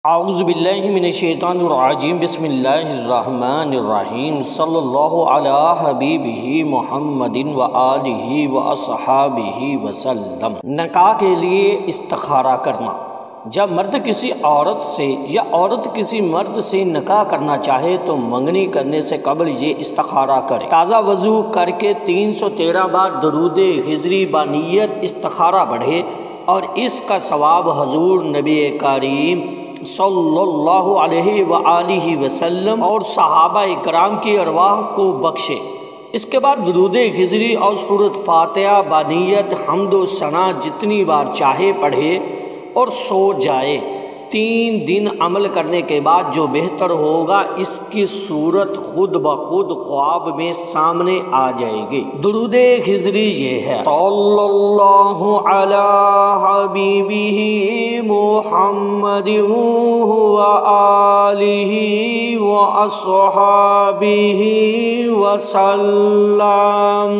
اعوذ باللہ من الشیطان الرجیم بسم اللہ الرحمن الرحیم صلی اللہ علی حبیبہ محمد وآلہ واصحابہ وسلم۔ نکاح کے لیے استخارہ کرنا۔ جب مرد کسی عورت سے یا عورت کسی مرد سے نکاح کرنا چاہے تو منگنی کرنے سے قبل یہ استخارہ کرے۔ تازہ وضو کر کے 313 بار درود ہجری بانیت استخارہ پڑھے اور اس کا ثواب حضور نبی کریم صلی اللہ علیہ وآلہ وسلم اور صحابہ کرام کی ارواح کو بخشے۔ اس کے بعد درود ہجری اور سورۃ فاتحہ بانیت حمد و ثنا جتنی بار چاہے پڑھے اور سو جائے۔ 3 دن عمل کرنے کے بعد جو بہتر ہوگا اس کی صورت خود بخود خواب میں سامنے آ جائے گی۔ درود ہجری یہ ہے: صلی اللہ علی حبیبہ محمد وآلہ واصحابہ وسلم۔